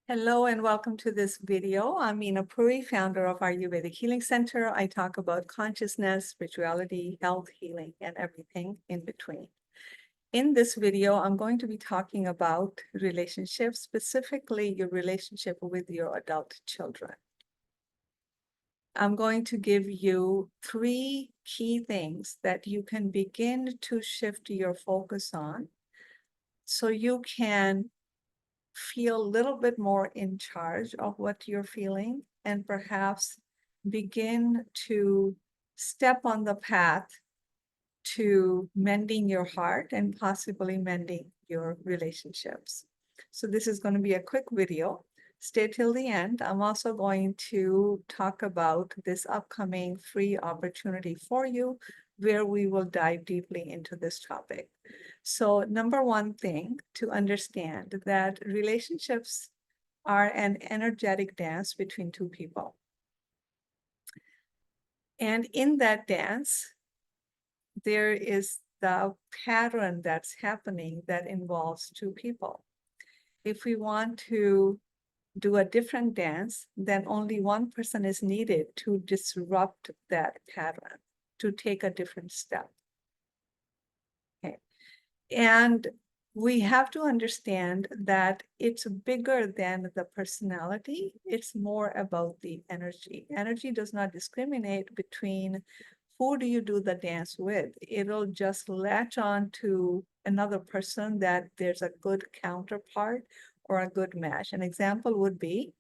Hello and welcome to this video. I'm Meena Puri, founder of Ayurvedic Healing Center. I talk about consciousness, spirituality, health, healing, and everything in between. In this video, I'm going to be talking about relationships, specifically your relationship with your adult children. I'm going to give you 3 key things that you can begin to shift your focus on so you can feel a little bit more in charge of what you're feeling and perhaps begin to step on the path to mending your heart and possibly mending your relationships. So this is going to be a quick video. Stay till the end. I'm also going to talk about this upcoming free opportunity for you where we will dive deeply into this topic. So number one thing to understand that relationships are an energetic dance between two people. And in that dance, there is the pattern that's happening that involves two people. If we want to do a different dance, then only one person is needed to disrupt that pattern, to take a different step. Okay. And we have to understand that it's bigger than the personality. It's more about the energy. Energy does not discriminate between who do you do the dance with. It'll just latch on to another person that there's a good counterpart or a good match. An example would be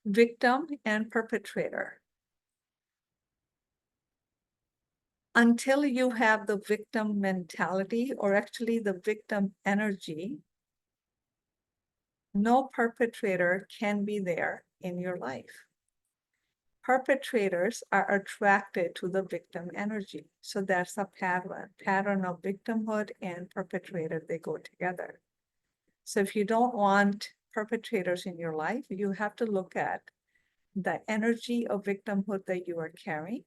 victim and perpetrator. Until you have the victim mentality, or actually the victim energy, no perpetrator can be there in your life. Perpetrators are attracted to the victim energy. So that's a pattern of victimhood and perpetrator, they go together. So if you don't want perpetrators in your life, you have to look at the energy of victimhood that you are carrying,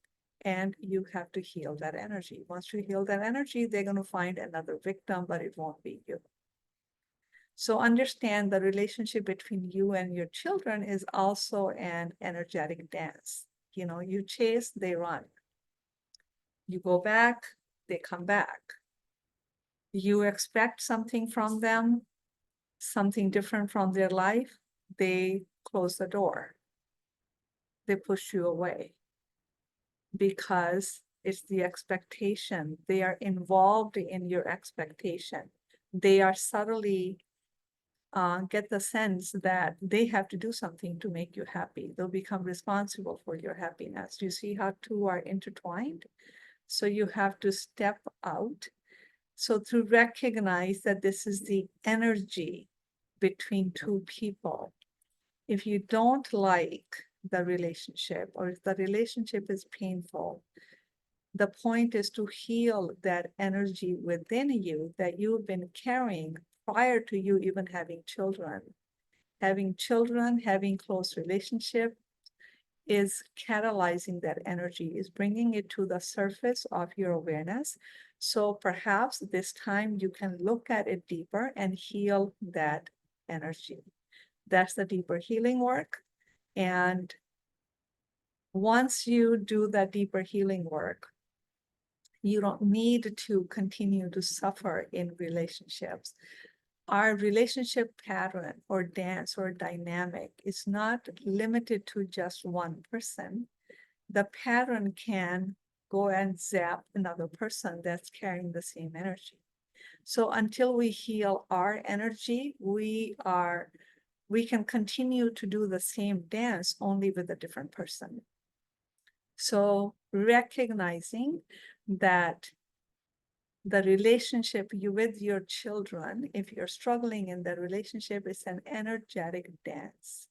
and you have to heal that energy. Once you heal that energy, they're going to find another victim, but it won't be you. So understand the relationship between you and your children is also an energetic dance. You know, you chase, they run. You go back, they come back. You expect something from them, something different from their life, they close the door. They push you away because it's the expectation. They are involved in your expectation. They are subtly get the sense that they have to do something to make you happy. They'll become responsible for your happiness. You see how two are intertwined? So you have to step out. So to recognize that this is the energy between two people. If you don't like the relationship, or if the relationship is painful, the point is to heal that energy within you that you've been carrying prior to you even having children. Having children, having close relationship is catalyzing that energy, is bringing it to the surface of your awareness. So perhaps this time you can look at it deeper and heal that energy. That's the deeper healing work. And once you do that deeper healing work, you don't need to continue to suffer in relationships. Our relationship pattern or dance or dynamic is not limited to just one person. The pattern can go and zap another person that's carrying the same energy. So until we heal our energy, we can continue to do the same dance only with a different person. So recognizing that the relationship you with your children, if you're struggling in the relationship, is an energetic dance.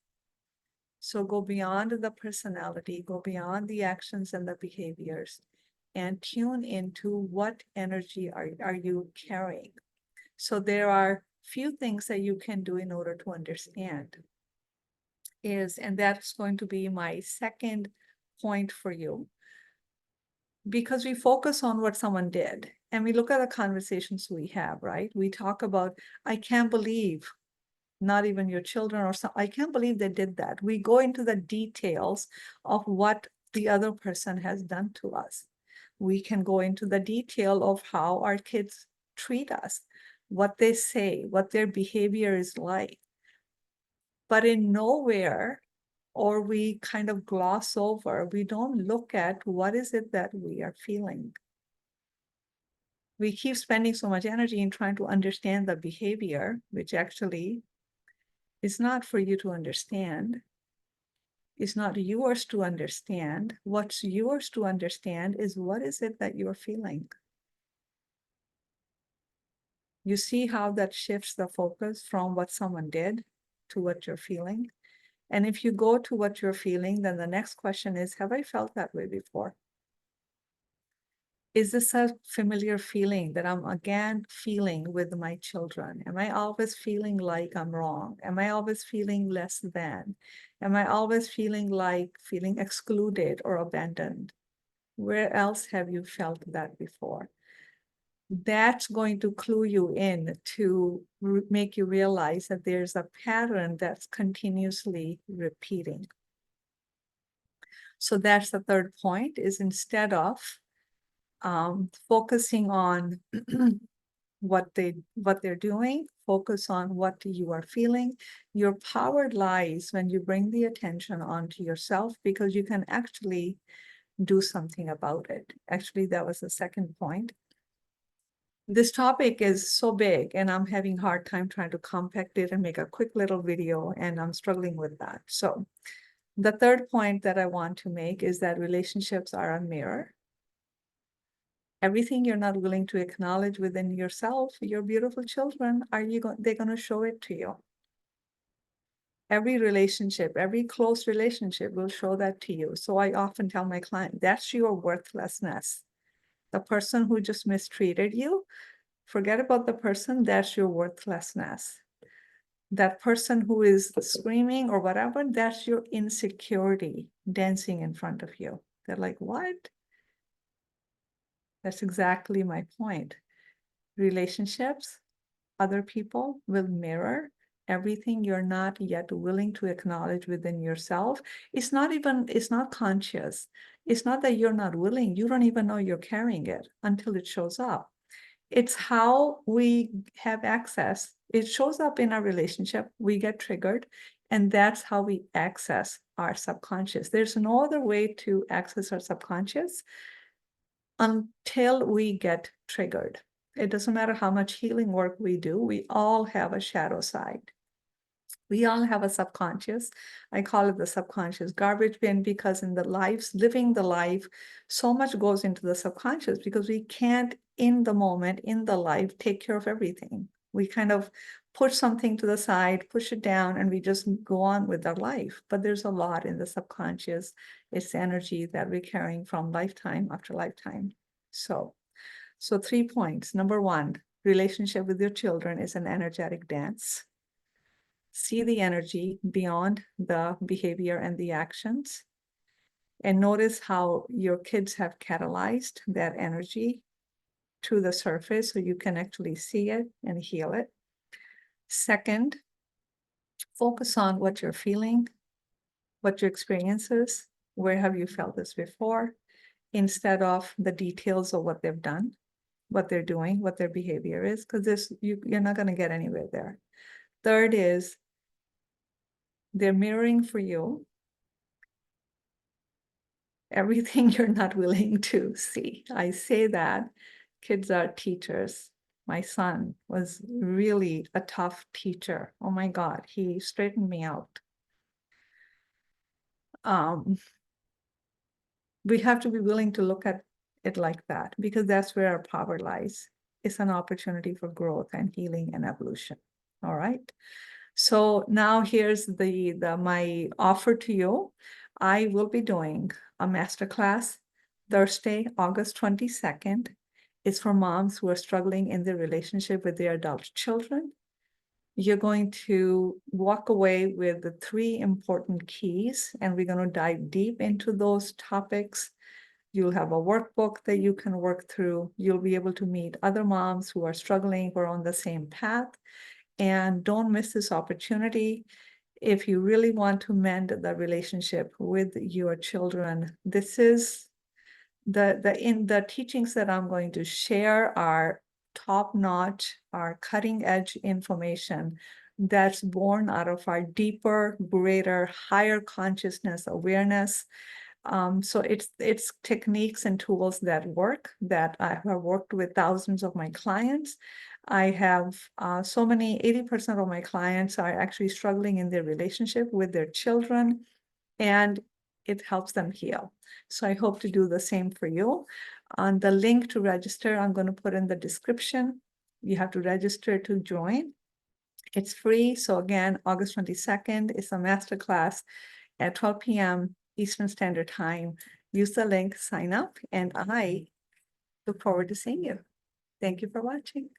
So go beyond the personality, go beyond the actions and the behaviors, and tune into what energy are you carrying. So there are few things that you can do in order to understand and that's going to be my second point for you. Because we focus on what someone did and we look at the conversations we have, right? We talk about, I can't believe not even your children or some. I can't believe they did that. We go into the details of what the other person has done to us. We can go into the detail of how our kids treat us, what they say, what their behavior is like. But in nowhere, or we kind of gloss over, we don't look at what is it that we are feeling. We keep spending so much energy in trying to understand the behavior, which actually is not for you to understand. It's not yours to understand. What's yours to understand is what is it that you're feeling. You see how that shifts the focus from what someone did to what you're feeling. And if you go to what you're feeling, then the next question is, have I felt that way before? Is this a familiar feeling that I'm again feeling with my children? Am I always feeling like I'm wrong? Am I always feeling less than? Am I always feeling excluded or abandoned? Where else have you felt that before? That's going to clue you in to make you realize that there's a pattern that's continuously repeating. So that's the third point, is instead of focusing on what they're doing, focus on what you are feeling. Your power lies when you bring the attention onto yourself, because you can actually do something about it. Actually, that was the second point. This topic is so big and I'm having a hard time trying to compact it and make a quick little video, and I'm struggling with that. So the third point that I want to make is that relationships are a mirror. Everything you're not willing to acknowledge within yourself, your beautiful children, they're going to show it to you. Every relationship, every close relationship will show that to you. So I often tell my client, that's your worthlessness. The person who just mistreated you, forget about the person, that's your worthlessness. That person who is screaming or whatever, that's your insecurity dancing in front of you. They're like, what? That's exactly my point. Relationships, other people will mirror everything you're not yet willing to acknowledge within yourself. It's not conscious. It's not that you're not willing. You don't even know you're carrying it until it shows up. It's how we have access. It shows up in our relationship. We get triggered, and that's how we access our subconscious. There's no other way to access our subconscious until we get triggered. It doesn't matter how much healing work we do, we all have a shadow side. We all have a subconscious. I call it the subconscious garbage bin, because in living the life, so much goes into the subconscious because we can't, in the moment, in the life, take care of everything. We kind of push something to the side, push it down, and we just go on with our life. But there's a lot in the subconscious. It's energy that we're carrying from lifetime after lifetime. So 3 points. Number 1, relationship with your children is an energetic dance. See the energy beyond the behavior and the actions, and notice how your kids have catalyzed that energy to the surface so you can actually see it and heal it. Second, focus on what you're feeling, what your experience is, where have you felt this before, instead of the details of what they've done, what they're doing, what their behavior is, because you're not going to get anywhere there. Third is, they're mirroring for you everything you're not willing to see. I say that kids are teachers. My son was really a tough teacher. Oh my God, he straightened me out. We have to be willing to look at it like that, because that's where our power lies. It's an opportunity for growth and healing and evolution. All right. So now here's my offer to you. I will be doing a masterclass Thursday, August 22nd. It's for moms who are struggling in their relationship with their adult children. You're going to walk away with the 3 important keys, and we're going to dive deep into those topics. You'll have a workbook that you can work through. You'll be able to meet other moms who are struggling or on the same path. and don't miss this opportunity. If you really want to mend the relationship with your children, this is the teachings that I'm going to share are top-notch, are cutting-edge information that's born out of our deeper, greater, higher consciousness awareness. So it's techniques and tools that work, that I have worked with thousands of my clients. I have so many, 80% of my clients are actually struggling in their relationship with their children, and it helps them heal. So I hope to do the same for you. On the link to register, I'm going to put in the description. You have to register to join. It's free. So again, August 22nd is a masterclass at 12 p.m. Eastern Standard Time. Use the link, sign up, and I look forward to seeing you. Thank you for watching.